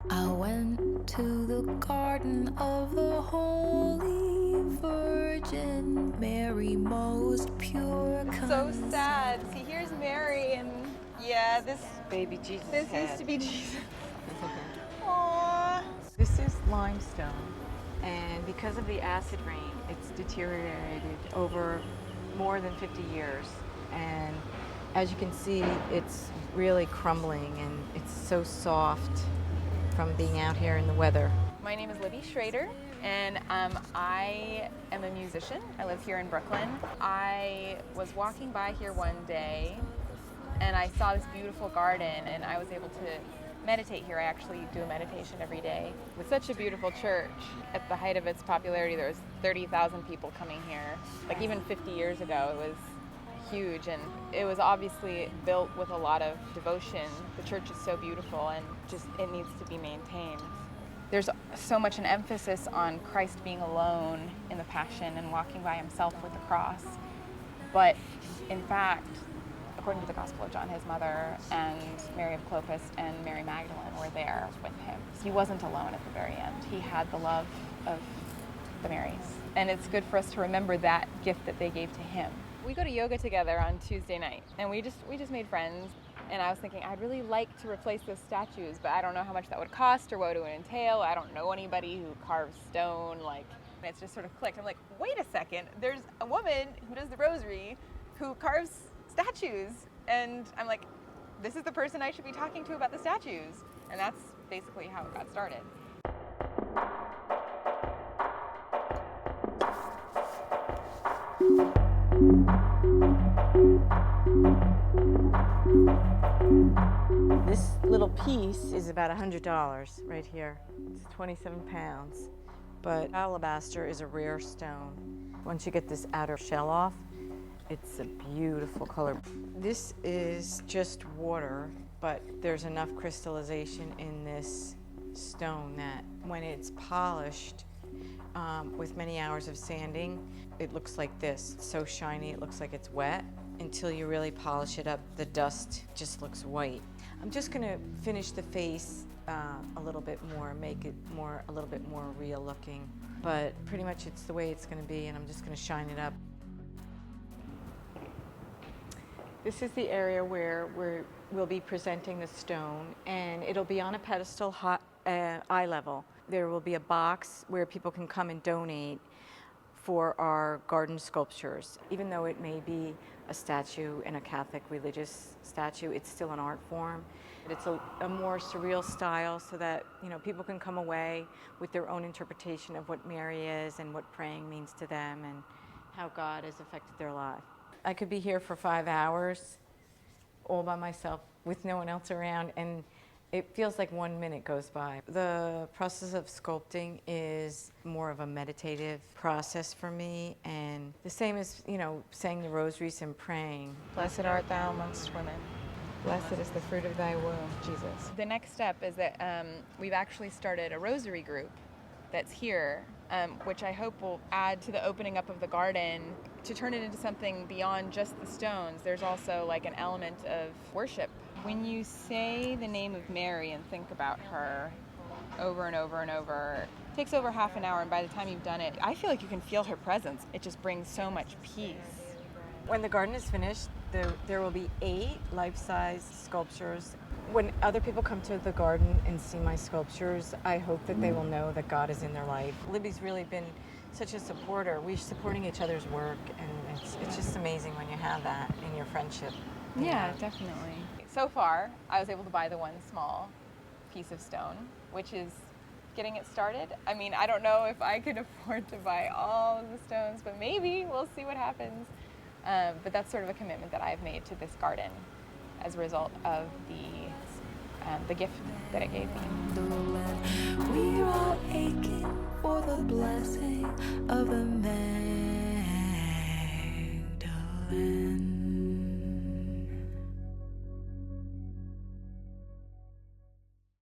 I went to the garden of the Holy Virgin Mary, most pure. So sad. See, here's Mary, and yeah, this Baby Jesus this head. used to be Jesus. Aww. This is limestone, and because of the acid rain, it's deteriorated over more than 50 years. And as you can see, it's really crumbling, and it's so soft from being out here in the weather. My name is Libby Schrader, and I am a musician. I live here in Brooklyn. I was walking by here one day, and I saw this beautiful garden, and I was able to meditate here. I actually do a meditation every day. With such a beautiful church, at the height of its popularity, there was 30,000 people coming here. Like even 50 years ago, it was huge, and it was obviously built with a lot of devotion. The church is so beautiful, and just it needs to be maintained. There's so much an emphasis on Christ being alone in the Passion and walking by himself with the cross. But in fact, according to the Gospel of John, his mother and Mary of Clopas and Mary Magdalene were there with him. He wasn't alone at the very end. He had the love of the Marys. And it's good for us to remember that gift that they gave to him. We go to yoga together on Tuesday night, and we just made friends. And I was thinking, I'd really like to replace those statues, but I don't know how much that would cost or what it would entail. I don't know anybody who carves stone. And it's just sort of clicked. I'm like, wait a second, there's a woman who does the rosary who carves statues. And I'm like, this is the person I should be talking to about the statues. And that's basically how it got started. This little piece is about $100 right here. It's 27 pounds. But alabaster is a rare stone. Once you get this outer shell off, it's a beautiful color. This is just water, but there's enough crystallization in this stone that when it's polished with many hours of sanding, it looks like this. It's so shiny, it looks like it's wet. Until you really polish it up, the dust just looks white. I'm just gonna finish the face a little bit more, make it a little bit more real looking. But pretty much it's the way it's gonna be, and I'm just gonna shine it up. This is the area where we'll be presenting the stone, and it'll be on a pedestal eye level. There will be a box where people can come and donate for our garden sculptures. Even though it may be a statue in a Catholic religious statue, it's still an art form. It's a more surreal style so that people can come away with their own interpretation of what Mary is and what praying means to them and how God has affected their life. I could be here for 5 hours all by myself with no one else around, and it feels like 1 minute goes by. The process of sculpting is more of a meditative process for me, and the same as, saying the rosaries and praying. Blessed art thou amongst women. Blessed is the fruit of thy womb, Jesus. The next step is that we've actually started a rosary group that's here, which I hope will add to the opening up of the garden to turn it into something beyond just the stones. There's also like an element of worship. When you say the name of Mary and think about her over and over and over, it takes over half an hour, and by the time you've done it, I feel like you can feel her presence. It just brings so much peace. When the garden is finished, there will be 8 life-size sculptures. When other people come to the garden and see my sculptures, I hope that they will know that God is in their life. Libby's really been such a supporter. We're supporting each other's work, and it's just amazing when you have that in your friendship. Yeah, definitely. So far, I was able to buy the one small piece of stone, which is getting it started. I mean, I don't know if I could afford to buy all of the stones, but maybe we'll see what happens. But that's sort of a commitment that I've made to this garden as a result of the gift that it gave me. We're all aching for the blessing of the Magdalene.